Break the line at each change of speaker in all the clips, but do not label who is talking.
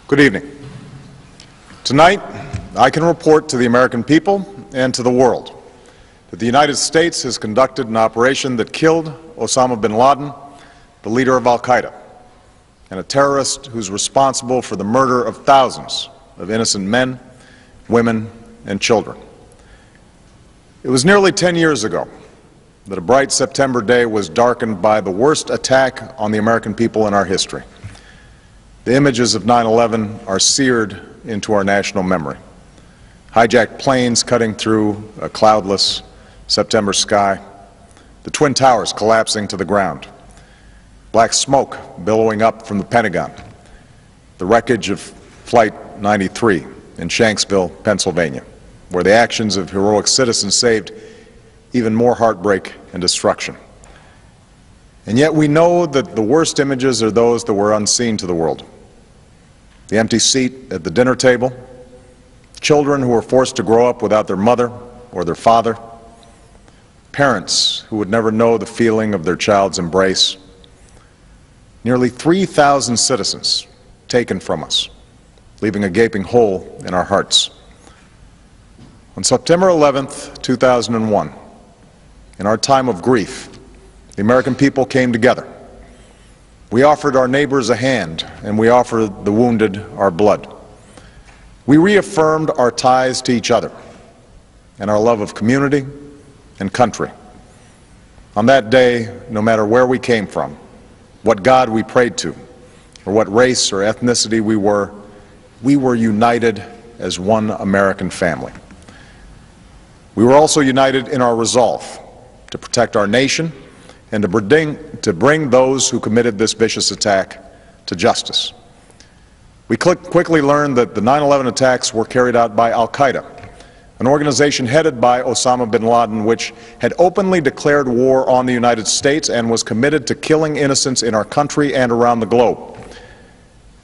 Good evening. Tonight, I can report to the American people and to the world that the United States has conducted an operation that killed Osama Bin Laden, the leader of al-Qaeda, and a terrorist who's responsible for the murder of thousands of innocent men, women, and children. It was nearly 10 years ago that a bright September day was darkened by the worst attack on the American people in our history. The images of 9/11 are seared into our national memory. Hijacked planes cutting through a cloudless September sky, the Twin Towers collapsing to the ground, black smoke billowing up from the Pentagon, the wreckage of Flight 93 in Shanksville, Pennsylvania, where the actions of heroic citizens saved even more heartbreak and destruction. And yet we know that the worst images are those that were unseen to the world. The empty seat at the dinner table, children who were forced to grow up without their mother or their father, parents who would never know the feeling of their child's embrace, nearly 3,000 citizens taken from us, leaving a gaping hole in our hearts. On September 11th, 2001, in our time of grief, the American people came together. We offered our neighbors a hand, and we offered the wounded our blood. We reaffirmed our ties to each other and our love of community and country. On that day, no matter where we came from, what God we prayed to, or what race or ethnicity we were united as one American family. We were also united in our resolve to protect our nation and to bring those who committed this vicious attack to justice. We quickly learned that the 9/11 attacks were carried out by al-Qaeda, an organization headed by Osama Bin Laden, which had openly declared war on the United States and was committed to killing innocents in our country and around the globe.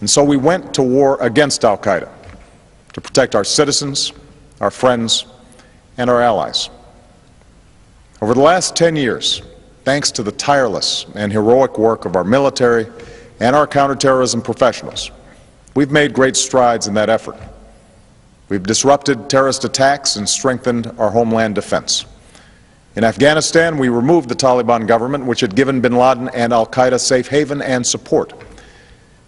And so we went to war against al-Qaeda to protect our citizens, our friends, and our allies. Over the last 10 years, thanks to the tireless and heroic work of our military and our counterterrorism professionals, we've made great strides in that effort. We've disrupted terrorist attacks and strengthened our homeland defense. In Afghanistan, we removed the Taliban government, which had given bin Laden and al-Qaeda safe haven and support.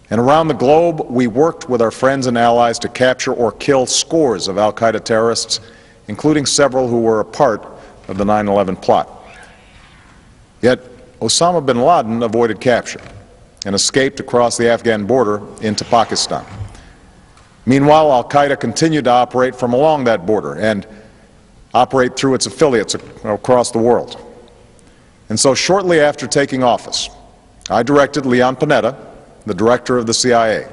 And around the globe, we worked with our friends and allies to capture or kill scores of al-Qaeda terrorists, including several who were a part of the 9/11 plot. Yet Osama bin Laden avoided capture and escaped across the Afghan border into Pakistan. Meanwhile, al-Qaeda continued to operate from along that border and operate through its affiliates across the world. And so shortly after taking office, I directed Leon Panetta, the director of the CIA,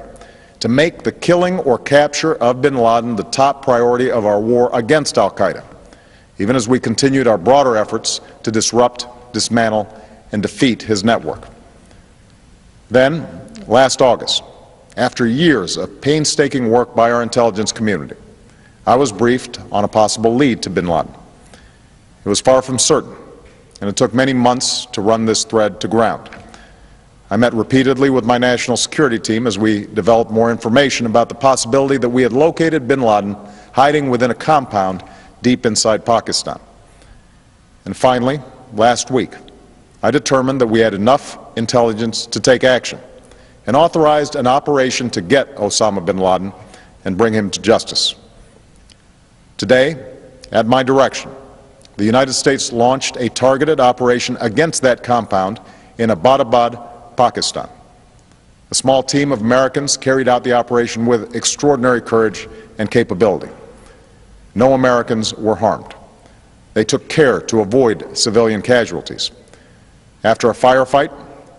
to make the killing or capture of bin Laden the top priority of our war against al-Qaeda, even as we continued our broader efforts to disrupt, dismantle, and defeat his network. Then, last August, after years of painstaking work by our intelligence community, I was briefed on a possible lead to bin Laden. It was far from certain, and it took many months to run this thread to ground. I met repeatedly with my national security team as we developed more information about the possibility that we had located bin Laden hiding within a compound deep inside Pakistan. And finally, last week, I determined that we had enough intelligence to take action and authorized an operation to get Osama bin Laden and bring him to justice. Today, at my direction, the United States launched a targeted operation against that compound in Abbottabad, Pakistan. A small team of Americans carried out the operation with extraordinary courage and capability. No Americans were harmed. They took care to avoid civilian casualties. After a firefight,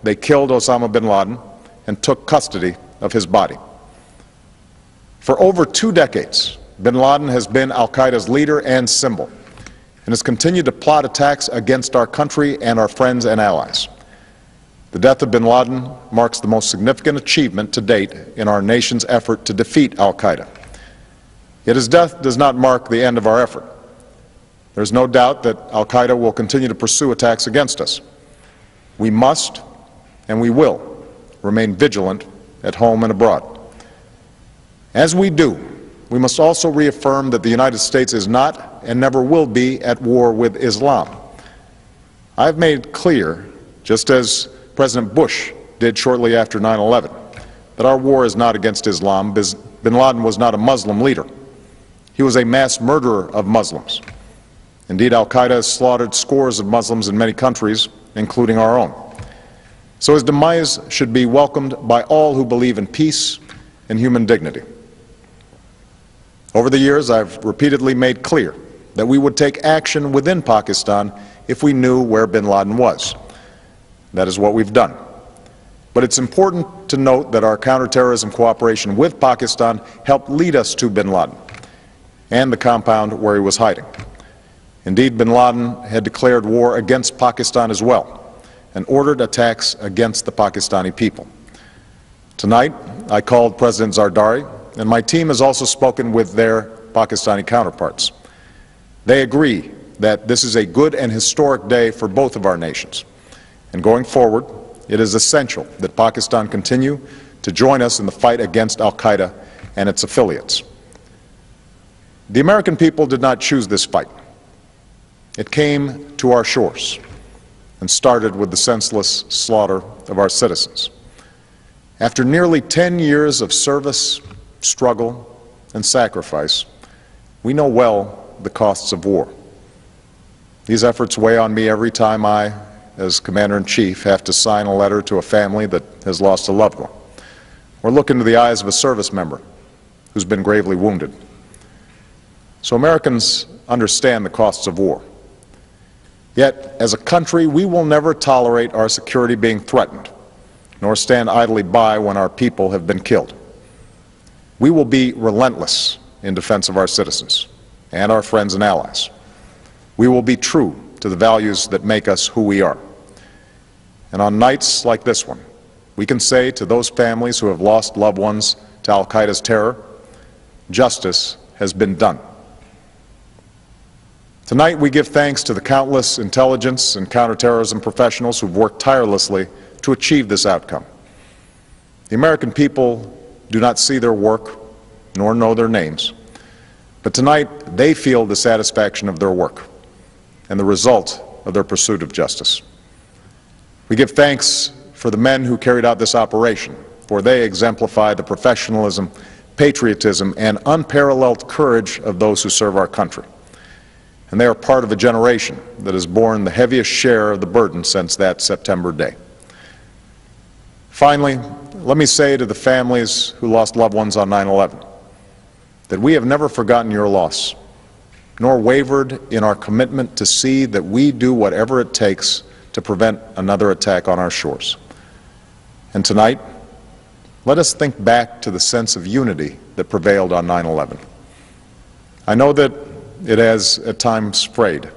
they killed Osama bin Laden and took custody of his body. For over 2 decades, bin Laden has been al-Qaeda's leader and symbol, and has continued to plot attacks against our country and our friends and allies. The death of bin Laden marks the most significant achievement to date in our nation's effort to defeat al-Qaeda. Yet his death does not mark the end of our effort. There is no doubt that al-Qaeda will continue to pursue attacks against us. We must and we will remain vigilant at home and abroad. As we do, we must also reaffirm that the United States is not and never will be at war with Islam. I've made clear, just as President Bush did shortly after 9/11, that our war is not against Islam. Bin Laden was not a Muslim leader. He was a mass murderer of Muslims. Indeed, al-Qaeda has slaughtered scores of Muslims in many countries, including our own. So his demise should be welcomed by all who believe in peace and human dignity. Over the years, I've repeatedly made clear that we would take action within Pakistan if we knew where bin Laden was. That is what we've done. But it's important to note that our counterterrorism cooperation with Pakistan helped lead us to bin Laden and the compound where he was hiding. Indeed, bin Laden had declared war against Pakistan as well and ordered attacks against the Pakistani people. Tonight, I called President Zardari, and my team has also spoken with their Pakistani counterparts. They agree that this is a good and historic day for both of our nations. And going forward, it is essential that Pakistan continue to join us in the fight against al-Qaeda and its affiliates. The American people did not choose this fight. It came to our shores and started with the senseless slaughter of our citizens. After nearly 10 years of service, struggle, and sacrifice, we know well the costs of war. These efforts weigh on me every time I, as Commander-in-Chief, have to sign a letter to a family that has lost a loved one, or look into the eyes of a service member who's been gravely wounded. So Americans understand the costs of war. Yet, as a country, we will never tolerate our security being threatened, nor stand idly by when our people have been killed. We will be relentless in defense of our citizens and our friends and allies. We will be true to the values that make us who we are. And on nights like this one, we can say to those families who have lost loved ones to al-Qaeda's terror, justice has been done. Tonight we give thanks to the countless intelligence and counterterrorism professionals who've worked tirelessly to achieve this outcome. The American people do not see their work nor know their names, but tonight they feel the satisfaction of their work and the result of their pursuit of justice. We give thanks for the men who carried out this operation, for they exemplify the professionalism, patriotism, and unparalleled courage of those who serve our country. And they are part of a generation that has borne the heaviest share of the burden since that September day. Finally, let me say to the families who lost loved ones on 9/11 that we have never forgotten your loss, nor wavered in our commitment to see that we do whatever it takes to prevent another attack on our shores. And tonight, let us think back to the sense of unity that prevailed on 9/11. I know that it has at times frayed,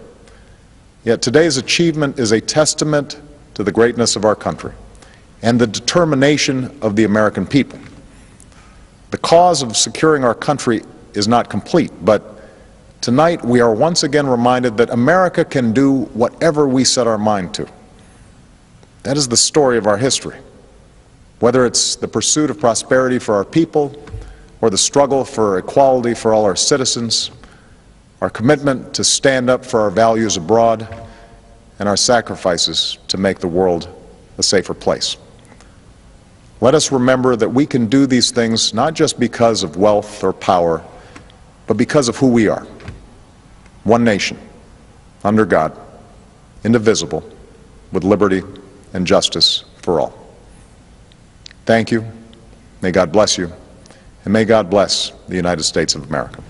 yet today's achievement is a testament to the greatness of our country and the determination of the American people. The cause of securing our country is not complete, but tonight we are once again reminded that America can do whatever we set our mind to. That is the story of our history. Whether it's the pursuit of prosperity for our people or the struggle for equality for all our citizens, our commitment to stand up for our values abroad, and our sacrifices to make the world a safer place. Let us remember that we can do these things not just because of wealth or power, but because of who we are. One nation, under God, indivisible, with liberty and justice for all. Thank you. May God bless you, and may God bless the United States of America.